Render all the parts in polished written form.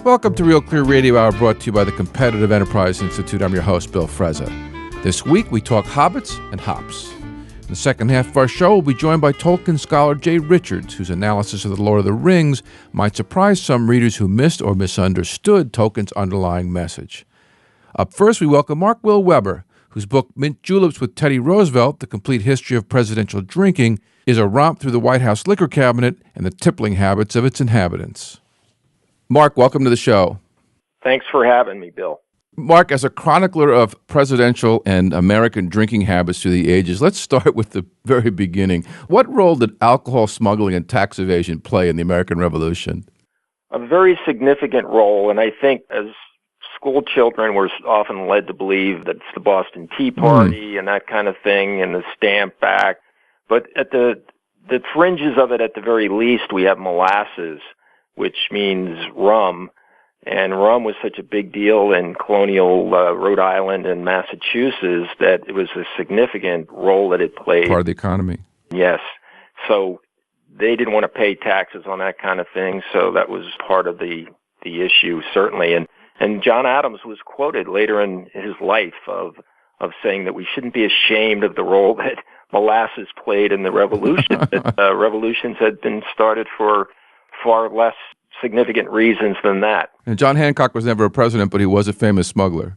Welcome to Real Clear Radio Hour, brought to you by the Competitive Enterprise Institute. I'm your host, Bill Frezza. This week, we talk Hobbits and hops. In the second half of our show, we'll be joined by Tolkien scholar Jay Richards, whose analysis of The Lord of the Rings might surprise some readers who missed or misunderstood Tolkien's underlying message. Up first, we welcome Mark Will Weber, whose book Mint Juleps with Teddy Roosevelt, The Complete History of Presidential Drinking, is a romp through the White House liquor cabinet and the tippling habits of its inhabitants. Mark, welcome to the show. Thanks for having me, Bill. Mark, as a chronicler of presidential and American drinking habits through the ages, let's start with the very beginning. What role did alcohol smuggling and tax evasion play in the American Revolution? A very significant role, and I think as school children we're often led to believe that it's the Boston Tea Party and that kind of thing and the Stamp Act. But at the fringes of it, at the very least, we have molasses, which means rum. And rum was such a big deal in colonial Rhode Island and Massachusetts that it was a significant role that it played. Part of the economy. Yes. So they didn't want to pay taxes on that kind of thing, so that was part of the issue, certainly. And John Adams was quoted later in his life of saying that we shouldn't be ashamed of the role that molasses played in the revolution. That revolutions had been started for far less significant reasons than that. And John Hancock was never a president, but he was a famous smuggler.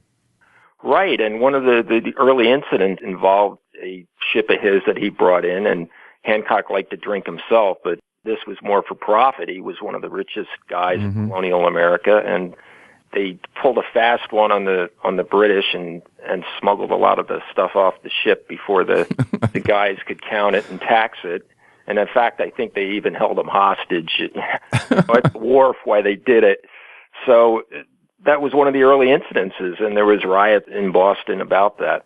Right, and one of the early incidents involved a ship of his that he brought in, and Hancock liked to drink himself, but this was more for profit. He was one of the richest guys in colonial America, and they pulled a fast one on the British and smuggled a lot of the stuff off the ship before the guys could count it and tax it. And in fact, I think they even held them hostage at the wharf while they did it. So that was one of the early incidences, and there was riot in Boston about that.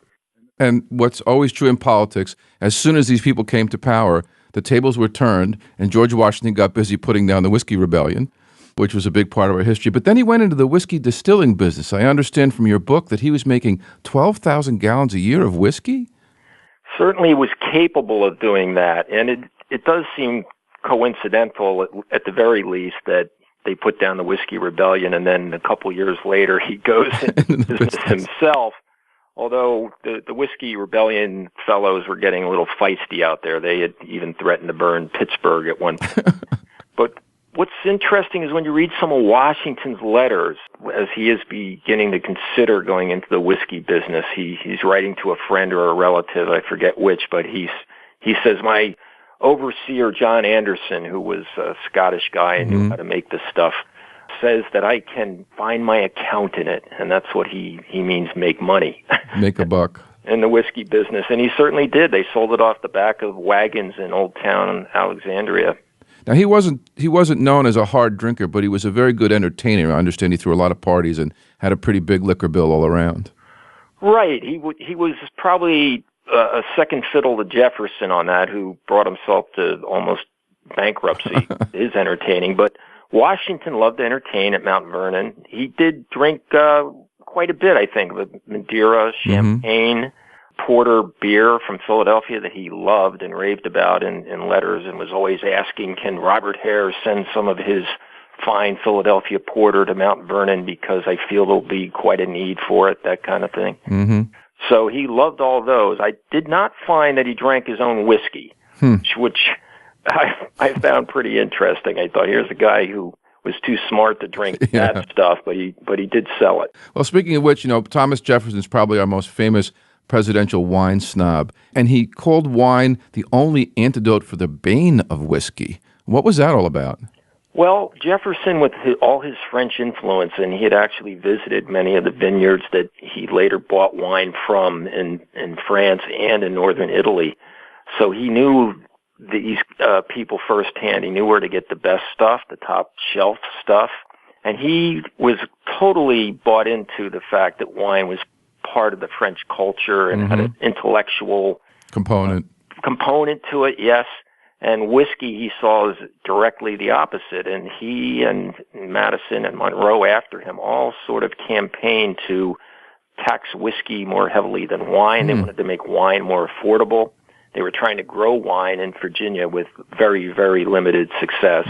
And what's always true in politics, as soon as these people came to power, the tables were turned, and George Washington got busy putting down the Whiskey Rebellion, which was a big part of our history. But then he went into the whiskey distilling business. I understand from your book that he was making 12,000 gallons a year of whiskey? Certainly was capable of doing that, and it does seem coincidental, at the very least, that they put down the Whiskey Rebellion, and then a couple years later he goes into business himself. Although the Whiskey Rebellion fellows were getting a little feisty out there. They had even threatened to burn Pittsburgh at one point. But what's interesting is when you read some of Washington's letters, as he is beginning to consider going into the whiskey business, he's writing to a friend or a relative, I forget which, but he says, my overseer, John Anderson, who was a Scottish guy and knew how to make this stuff, says that I can find my account in it. And that's what he means, make money. Make a buck. In the whiskey business. And he certainly did. They sold it off the back of wagons in Old Town, Alexandria. Now, he wasn't known as a hard drinker, but he was a very good entertainer. I understand he threw a lot of parties and had a pretty big liquor bill all around. Right. He was probably a second fiddle to Jefferson on that, who brought himself to almost bankruptcy, his entertaining. But Washington loved to entertain at Mount Vernon. He did drink quite a bit, I think, with Madeira, champagne, porter, beer from Philadelphia that he loved and raved about in letters, and was always asking, can Robert Hare send some of his fine Philadelphia porter to Mount Vernon because I feel there'll be quite a need for it, that kind of thing. So he loved all those. I did not find that he drank his own whiskey, which I found pretty interesting. I thought, here's a guy who was too smart to drink that stuff, but he did sell it. Well, speaking of which, Thomas Jefferson's probably our most famous presidential wine snob, and he called wine the only antidote for the bane of whiskey. What was that all about? Well, Jefferson, with all his French influence, and he had actually visited many of the vineyards that he later bought wine from in France and in northern Italy. So he knew these people firsthand. He knew where to get the best stuff, the top shelf stuff. And he was totally bought into the fact that wine was part of the French culture and had an intellectual component to it, yes. And whiskey he saw as directly the opposite. And he and Madison and Monroe after him all sort of campaigned to tax whiskey more heavily than wine. They wanted to make wine more affordable. They were trying to grow wine in Virginia with very, very limited success,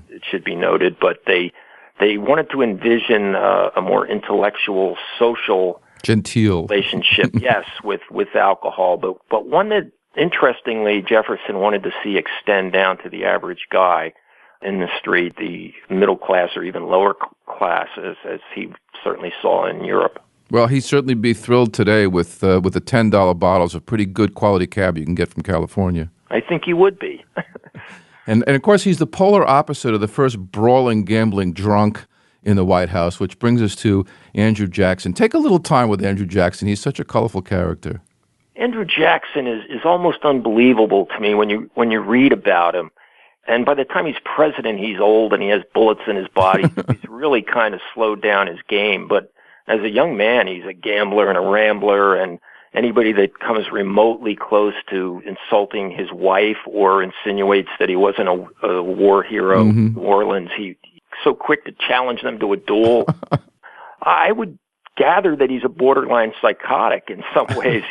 it should be noted. But they They wanted to envision a more intellectual, social genteel relationship, yes, with alcohol, but one that, interestingly, Jefferson wanted to see extend down to the average guy in the street, the middle class or even lower class, as he certainly saw in Europe. Well, he'd certainly be thrilled today with the $10 bottles of pretty good quality cab you can get from California. I think he would be. And of course, he's the polar opposite of the first brawling, gambling drunk in the White House, which brings us to Andrew Jackson. Take a little time with Andrew Jackson. He's such a colorful character. Andrew Jackson is almost unbelievable to me when you read about him. And by the time he's president, he's old and he has bullets in his body. He's really kind of slowed down his game. But as a young man, he's a gambler and a rambler, and anybody that comes remotely close to insulting his wife or insinuates that he wasn't a war hero in New Orleans, he's so quick to challenge them to a duel. I would gather that he's a borderline psychotic in some ways.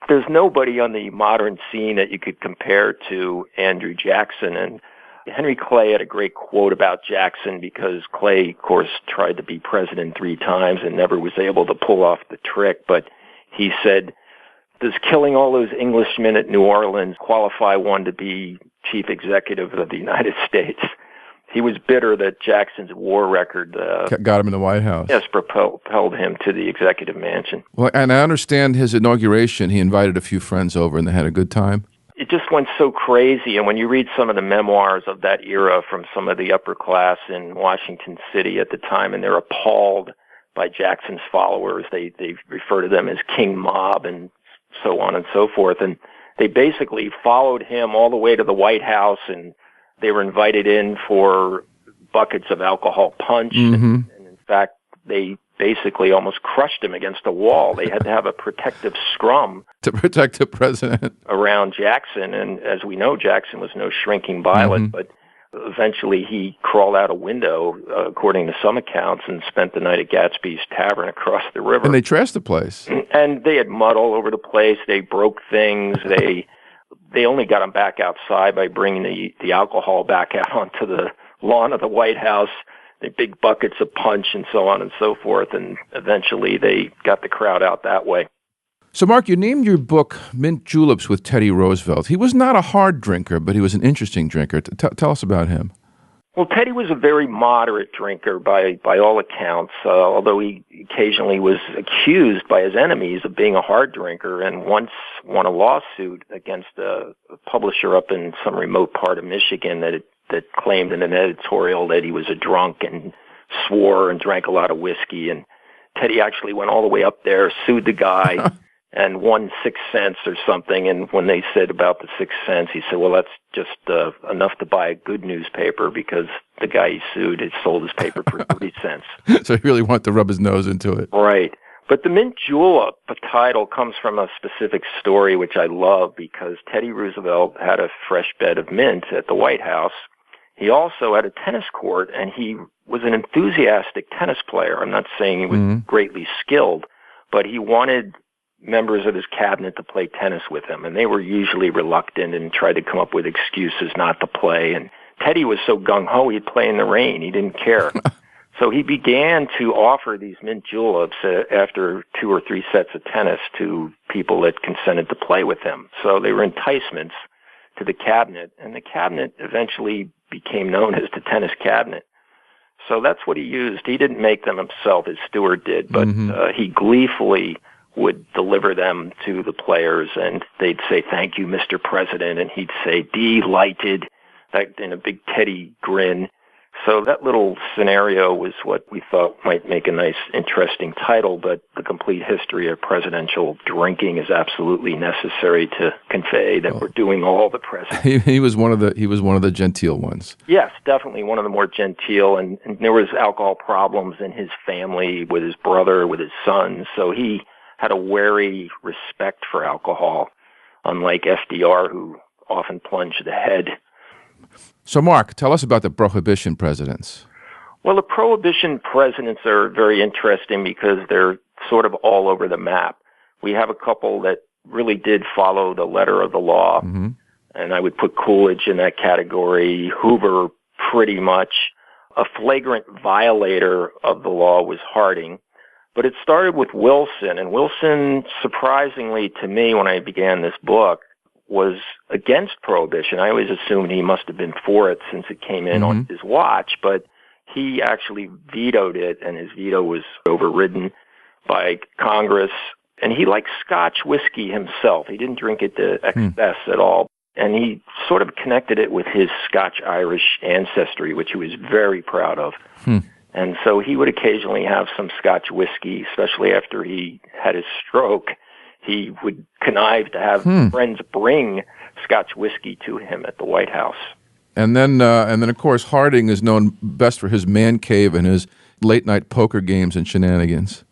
There's nobody on the modern scene that you could compare to Andrew Jackson. And Henry Clay had a great quote about Jackson, because Clay, of course, tried to be president 3 times and never was able to pull off the trick. But he said, does killing all those Englishmen at New Orleans qualify one to be chief executive of the United States? He was bitter that Jackson's war record got him in the White House. Yes, propelled him to the executive mansion. Well, and I understand his inauguration, he invited a few friends over and they had a good time. It just went so crazy. And when you read some of the memoirs of that era from some of the upper class in Washington City at the time, and they're appalled by Jackson's followers. They refer to them as King Mob and so on and so forth. And they basically followed him all the way to the White House, and they were invited in for buckets of alcohol punch. And in fact, they basically almost crushed him against a wall. They had to have a protective scrum to protect the president around Jackson. And as we know, Jackson was no shrinking violet, but eventually he crawled out a window, according to some accounts, and spent the night at Gatsby's Tavern across the river. And they trashed the place. And they had mud all over the place. They broke things. They only got him back outside by bringing the alcohol back out onto the lawn of the White House, the big buckets of punch and so on and so forth. And eventually they got the crowd out that way. So, Mark, you named your book Mint Juleps with Teddy Roosevelt. He was not a hard drinker, but he was an interesting drinker. Tell us about him. Well, Teddy was a very moderate drinker by all accounts, although he occasionally was accused by his enemies of being a hard drinker, and once won a lawsuit against a publisher up in some remote part of Michigan that claimed in an editorial that he was a drunk and swore and drank a lot of whiskey. And Teddy actually went all the way up there, sued the guy, and won 6 cents or something. And when they said about the 6 cents, he said, well, that's just enough to buy a good newspaper, because the guy he sued had sold his paper for 30 cents. So he really wanted to rub his nose into it. Right. But the Mint Julep title comes from a specific story, which I love, because Teddy Roosevelt had a fresh bed of mint at the White House. He also had a tennis court, and he was an enthusiastic tennis player. I'm not saying he was greatly skilled, but he wanted members of his cabinet to play tennis with him, and they were usually reluctant and tried to come up with excuses not to play. And Teddy was so gung-ho, he'd play in the rain. He didn't care. So he began to offer these mint juleps after 2 or 3 sets of tennis to people that consented to play with him. So they were enticements to the cabinet, and the cabinet eventually became known as the tennis cabinet. So that's what he used. He didn't make them himself. His steward did, but he gleefully would deliver them to the players, and they'd say, "Thank you, Mr. President," and he'd say, "Delighted," in a big Teddy grin. So that little scenario was what we thought might make a nice, interesting title, but the complete history of presidential drinking is absolutely necessary to convey that we're doing all the presidents. He was one of the genteel ones. Yes, definitely one of the more genteel, and there was alcohol problems in his family with his brother, with his son, so he had a wary respect for alcohol, unlike FDR, who often plunged ahead. So, Mark, tell us about the Prohibition presidents. Well, the Prohibition presidents are very interesting because they're sort of all over the map. We have a couple that really did follow the letter of the law, and I would put Coolidge in that category, Hoover pretty much. a flagrant violator of the law was Harding. But it started with Wilson, and Wilson, surprisingly to me when I began this book, was against prohibition. I always assumed he must have been for it since it came in on his watch, but he actually vetoed it, and his veto was overridden by Congress. And he liked Scotch whiskey himself. He didn't drink it to excess at all. And he sort of connected it with his Scotch-Irish ancestry, which he was very proud of. And so he would occasionally have some Scotch whiskey, especially after he had his stroke. He would connive to have friends bring Scotch whiskey to him at the White House. And then, of course, Harding is known best for his man cave and his late-night poker games and shenanigans.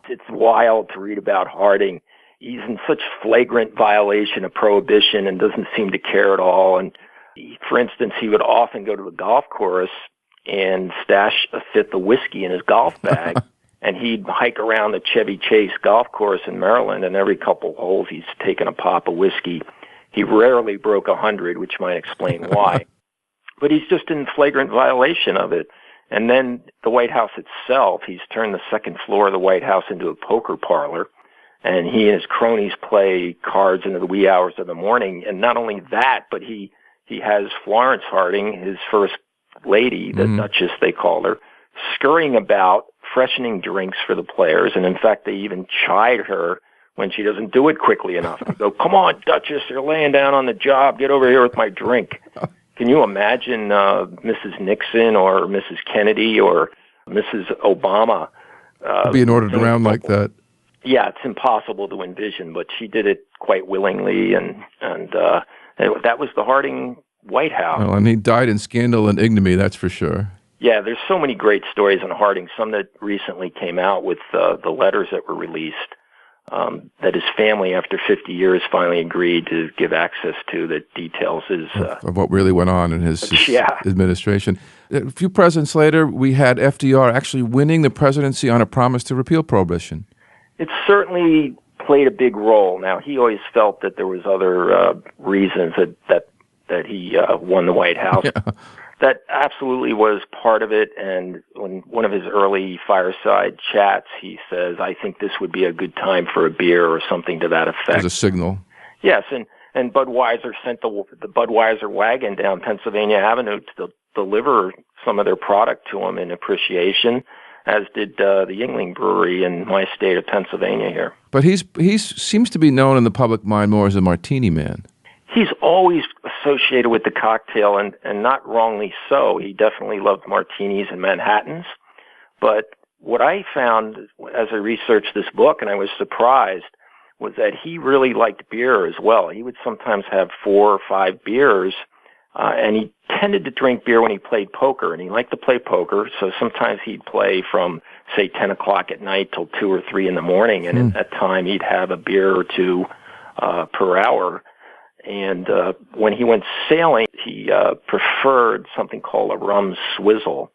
It's wild to read about Harding. He's in such flagrant violation of prohibition and doesn't seem to care at all. And for instance, he would often go to the golf course and stash a fifth of whiskey in his golf bag. And he'd hike around the Chevy Chase golf course in Maryland, and every couple holes he's taken a pop of whiskey. He rarely broke 100, which might explain why. But he's just in flagrant violation of it. And then the White House itself, he's turned the second floor of the White House into a poker parlor. And he and his cronies play cards into the wee hours of the morning. And not only that, but he has Florence Harding, his first lady, the Duchess they called her, scurrying about, freshening drinks for the players. And in fact, they even chide her when she doesn't do it quickly enough. They go, "Come on, Duchess, you're laying down on the job. Get over here with my drink." Can you imagine Mrs. Nixon or Mrs. Kennedy or Mrs. Obama being ordered around like that? Yeah, it's impossible to envision, but she did it quite willingly, and that was the Harding White House. Well, and he died in scandal and ignominy, that's for sure. Yeah, there's so many great stories on Harding, some that recently came out with the letters that were released, that his family, after 50 years, finally agreed to give access to, that details his... of what really went on in his administration. A few presidents later, we had FDR actually winning the presidency on a promise to repeal prohibition. It certainly played a big role. Now, he always felt that there was other reasons that he won the White House. Yeah. That absolutely was part of it, and when one of his early fireside chats, he says, "I think this would be a good time for a beer," or something to that effect. As a signal. Yes, and Budweiser sent the Budweiser wagon down Pennsylvania Avenue to deliver some of their product to him in appreciation, as did the Yuengling Brewery in my state of Pennsylvania here. But he seems to be known in the public mind more as a martini man. He's always associated with the cocktail, and not wrongly so. He definitely loved martinis and Manhattans. But what I found as I researched this book, and I was surprised, was that he really liked beer as well. He would sometimes have 4 or 5 beers, and he tended to drink beer when he played poker, and he liked to play poker, so sometimes he'd play from, say, 10 o'clock at night till 2 or 3 in the morning, and at that time he'd have a beer or two per hour. And when he went sailing, he preferred something called a rum swizzle.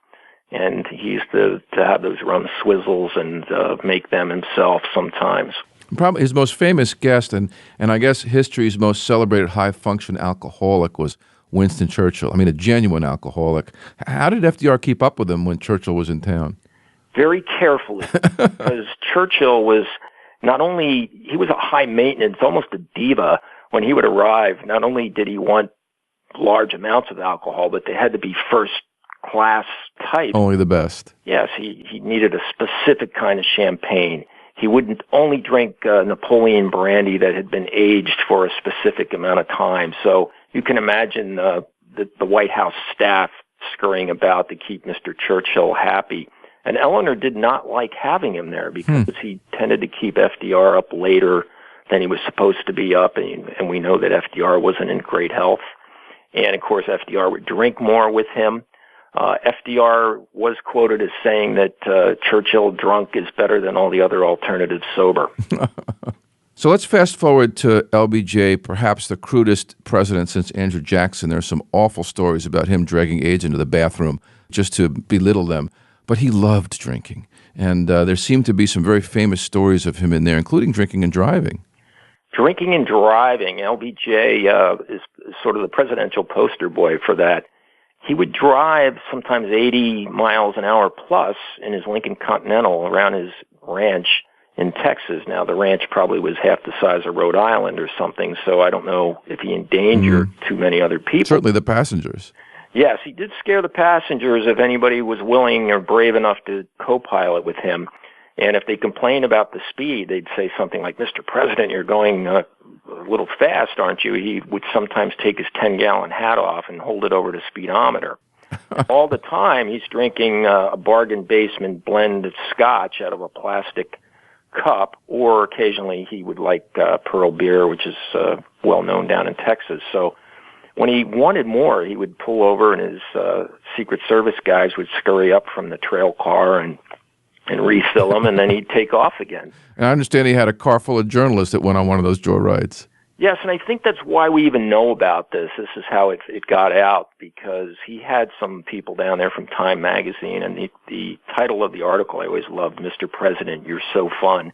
And he used to have those rum swizzles and make them himself sometimes. Probably his most famous guest, and I guess history's most celebrated high-function alcoholic, was Winston Churchill. I mean, a genuine alcoholic. How did FDR keep up with him when Churchill was in town? Very carefully, because Churchill was not only, he was a high-maintenance, almost a diva. When he would arrive, not only did he want large amounts of alcohol, but they had to be first-class type. Only the best. Yes, he needed a specific kind of champagne. He wouldn't only drink Napoleon brandy that had been aged for a specific amount of time. So you can imagine the White House staff scurrying about to keep Mr. Churchill happy. And Eleanor did not like having him there because he tended to keep FDR up later than he was supposed to be up, and we know that FDR wasn't in great health. And, of course, FDR would drink more with him. FDR was quoted as saying that Churchill drunk is better than all the other alternatives sober. So let's fast forward to LBJ, perhaps the crudest president since Andrew Jackson. There are some awful stories about him dragging aides into the bathroom just to belittle them. But he loved drinking, and there seem to be some very famous stories of him in there, including drinking and driving. Drinking and driving, LBJ is sort of the presidential poster boy for that. he would drive sometimes 80 miles an hour plus in his Lincoln Continental around his ranch in Texas. Now, the ranch probably was half the size of Rhode Island or something, so I don't know if he endangered too many other people. Certainly the passengers. Yes, he did scare the passengers if anybody was willing or brave enough to co-pilot with him. And if they complained about the speed, they'd say something like, "Mr. President, you're going a little fast, aren't you?" He would sometimes take his 10-gallon hat off and hold it over the speedometer. All the time, he's drinking a bargain basement blend of scotch out of a plastic cup, or occasionally he would like Pearl beer, which is well known down in Texas. So when he wanted more, he would pull over, and his Secret Service guys would scurry up from the trail car and refill them, and then he'd take off again. And I understand he had a car full of journalists that went on one of those joyrides. Yes, and I think that's why we even know about this. This is how it got out, because he had some people down there from Time magazine, and the title of the article I always loved, "Mr. President, You're So Fun,"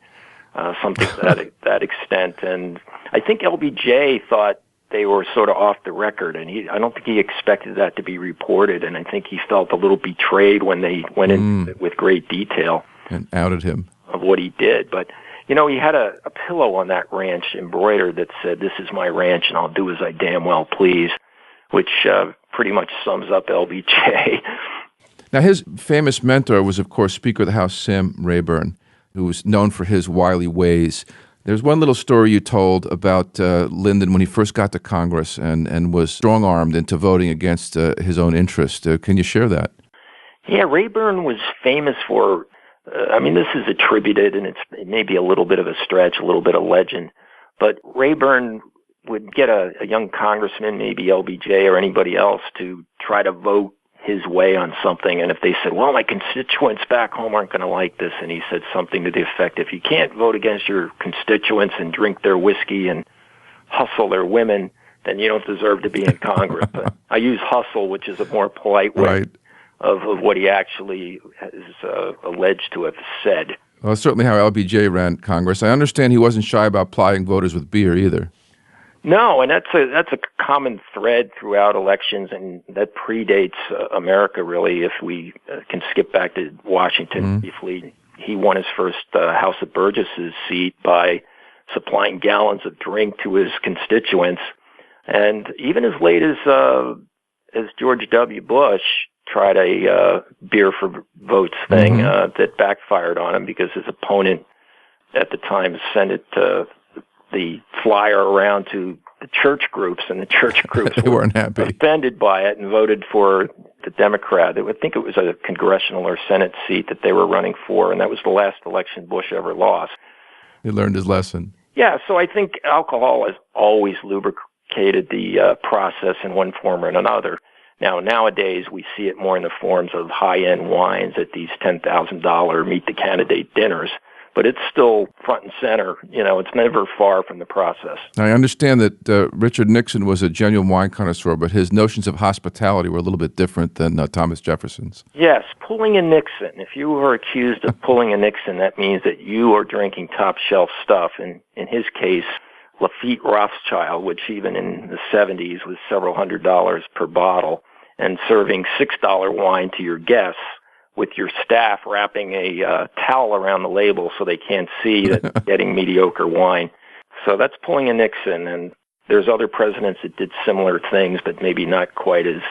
something to that extent. And I think LBJ thought they were sort of off the record, and I don't think he expected that to be reported, and I think he felt a little betrayed when they went into it with great detail. And outed him. Of what he did. But, you know, he had a pillow on that ranch embroidered that said, "This is my ranch, and I'll do as I damn well please," which pretty much sums up LBJ. Now, his famous mentor was, of course, Speaker of the House Sam Rayburn, who was known for his wily ways. There's one little story you told about Lyndon when he first got to Congress and was strong-armed into voting against his own interest. Can you share that? Yeah, Rayburn was famous for, this is attributed, and it may be a little bit of a stretch, a little bit of legend, but Rayburn would get a young congressman, maybe LBJ or anybody else, to try to vote his way on something, and if they said, "Well, my constituents back home aren't going to like this," and he said something to the effect, "If you can't vote against your constituents and drink their whiskey and hustle their women, then you don't deserve to be in Congress." I use hustle, which is a more polite way of what he actually is alleged to have said. Well, that's certainly how LBJ ran Congress. I understand he wasn't shy about plying voters with beer either. No, and that's a common thread throughout elections, and that predates America, really. If we can skip back to Washington briefly, he won his first House of Burgesses seat by supplying gallons of drink to his constituents. And even as late as George W. Bush tried a beer for votes thing that backfired on him, because his opponent at the time sent it the flyer around to the church groups, and the church groups weren't happy, offended by it, and voted for the Democrat. I think it was a congressional or Senate seat that they were running for, and that was the last election Bush ever lost. He learned his lesson. Yeah, so I think alcohol has always lubricated the process in one form or another. Now, nowadays, we see it more in the forms of high-end wines at these $10,000 meet-the-candidate dinners. But it's still front and center. You know, it's never far from the process. I understand that Richard Nixon was a genuine wine connoisseur, but his notions of hospitality were a little bit different than Thomas Jefferson's. Yes, pulling a Nixon. If you are accused of pulling a Nixon, that means that you are drinking top-shelf stuff. And in his case, Lafite Rothschild, which even in the 70s was several $100s per bottle, and serving $6 wine to your guests, with your staff wrapping a towel around the label so they can't see that they're getting mediocre wine. So that's pulling a Nixon, and there's other presidents that did similar things, but maybe not quite as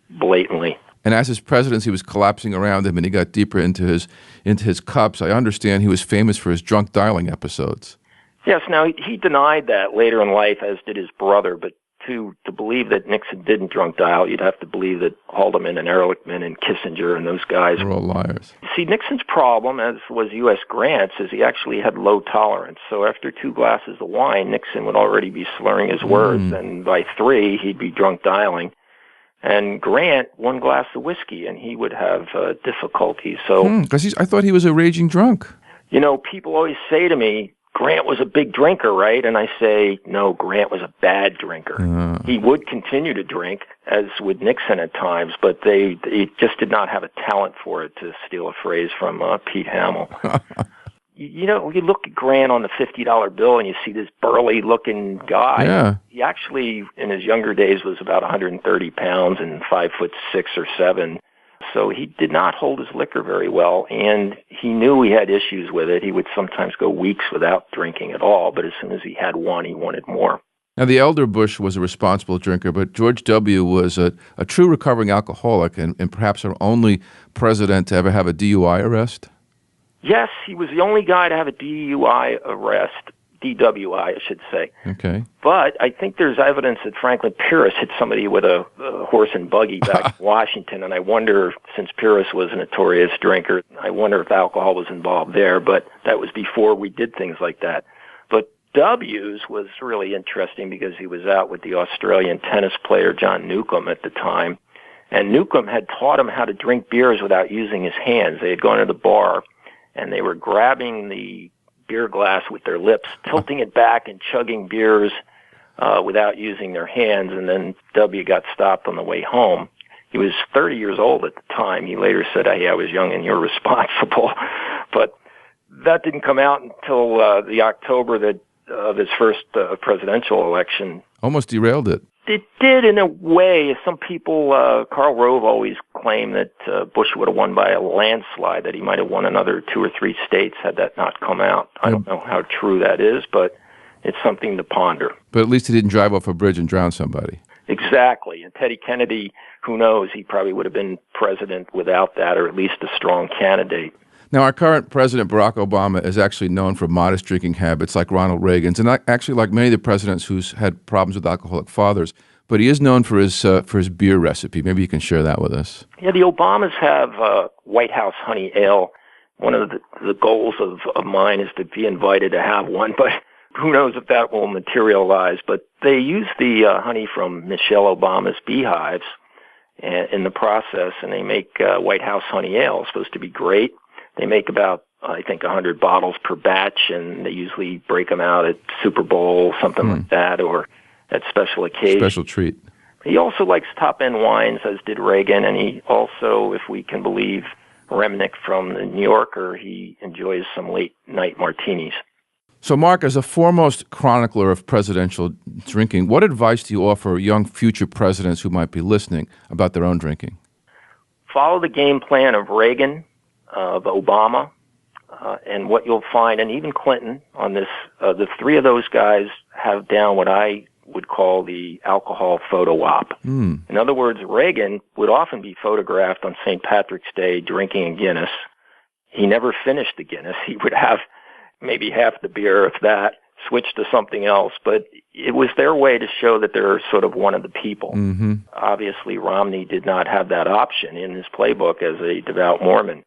blatantly. And as his presidency was collapsing around him and he got deeper into his cups, I understand he was famous for his drunk dialing episodes. Yes, now he denied that later in life, as did his brother, but to believe that Nixon didn't drunk dial, you'd have to believe that Haldeman and Ehrlichman and Kissinger and those guys were all liars. See, Nixon's problem, as was U.S. Grant's, is he actually had low tolerance. So after 2 glasses of wine, Nixon would already be slurring his words, and by 3, he'd be drunk dialing. And Grant, 1 glass of whiskey, and he would have difficulty. So, because I thought he was a raging drunk. You know, people always say to me, Grant was a big drinker, right? And I say, no, Grant was a bad drinker. He would continue to drink, as would Nixon at times, but they just did not have a talent for it, to steal a phrase from Pete Hamill. you look at Grant on the $50 bill and you see this burly-looking guy. Yeah. He actually, in his younger days, was about 130 pounds and 5'6" or 7. So he did not hold his liquor very well, and he knew he had issues with it. He would sometimes go weeks without drinking at all, but as soon as he had one, he wanted more. Now, the elder Bush was a responsible drinker, but George W. was a true recovering alcoholic and perhaps our only president to ever have a DUI arrest. Yes, he was the only guy to have a DUI arrest, DWI, I should say. Okay. But I think there's evidence that Franklin Pierce hit somebody with a horse and buggy back in Washington, and I wonder, since Pierce was a notorious drinker, I wonder if alcohol was involved there, but that was before we did things like that. But W's was really interesting because he was out with the Australian tennis player John Newcombe at the time, and Newcombe had taught him how to drink beers without using his hands. They had gone to the bar, and they were grabbing the beer glass with their lips, tilting it back and chugging beers without using their hands, and then W got stopped on the way home. He was 30 years old at the time. He later said, hey, I was young and irresponsible. But that didn't come out until the October of his first presidential election. Almost derailed it. It did in a way. Some people, Karl Rove always claimed that Bush would have won by a landslide, that he might have won another 2 or 3 states had that not come out. I don't know how true that is, but it's something to ponder. But at least he didn't drive off a bridge and drown somebody. Exactly. And Teddy Kennedy, who knows, he probably would have been president without that, or at least a strong candidate. Now, our current president, Barack Obama, is actually known for modest drinking habits like Ronald Reagan's, and actually like many of the presidents who's had problems with alcoholic fathers. But he is known for his beer recipe. Maybe you can share that with us. Yeah, the Obamas have White House honey ale. One of the goals of mine is to be invited to have one, but who knows if that will materialize. But they use the honey from Michelle Obama's beehives in the process, and they make White House honey ale. It's supposed to be great. They make about, I think, 100 bottles per batch, and they usually break them out at Super Bowl, something like that, or at special occasions. Special treat. He also likes top-end wines, as did Reagan, and he also, if we can believe Remnick from the New Yorker, he enjoys some late-night martinis. So, Mark, as a foremost chronicler of presidential drinking, what advice do you offer young future presidents who might be listening about their own drinking? Follow the game plan of Reagan, of Obama, and what you'll find, and even Clinton on this, the three of those guys have down what I would call the alcohol photo op. In other words, Reagan would often be photographed on St. Patrick's Day drinking a Guinness. He never finished the Guinness. He would have maybe half the beer, if that, switch to something else. But it was their way to show that they're sort of one of the people. Obviously, Romney did not have that option in his playbook as a devout Mormon.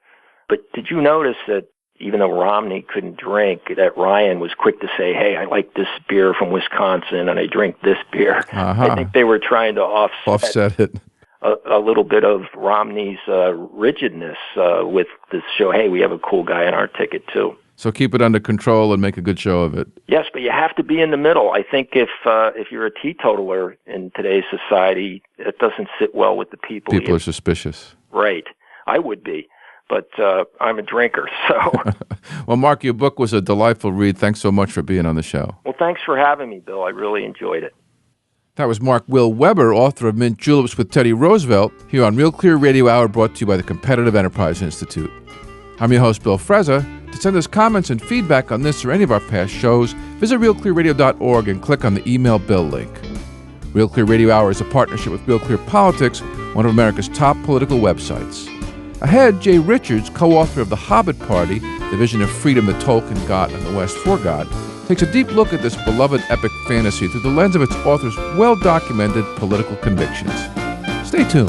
But did you notice that even though Romney couldn't drink, that Ryan was quick to say, hey, I like this beer from Wisconsin and I drink this beer. I think they were trying to offset it. A little bit of Romney's rigidness with this show, hey, we have a cool guy on our ticket too. So keep it under control and make a good show of it. Yes, but you have to be in the middle. I think if you're a teetotaler in today's society, it doesn't sit well with the people. People are suspicious. Right. I would be. But I'm a drinker, so. Well, Mark, your book was a delightful read. Thanks so much for being on the show. Well, thanks for having me, Bill. I really enjoyed it. That was Mark Will Weber, author of Mint Juleps with Teddy Roosevelt, here on Real Clear Radio Hour, brought to you by the Competitive Enterprise Institute. I'm your host, Bill Frezza. To send us comments and feedback on this or any of our past shows, visit realclearradio.org and click on the Email Bill link. Real Clear Radio Hour is a partnership with Real Clear Politics, one of America's top political websites. Ahead, Jay Richards, co-author of The Hobbit Party, the vision of freedom that Tolkien got in the West for God, takes a deep look at this beloved epic fantasy through the lens of its author's well-documented political convictions. Stay tuned.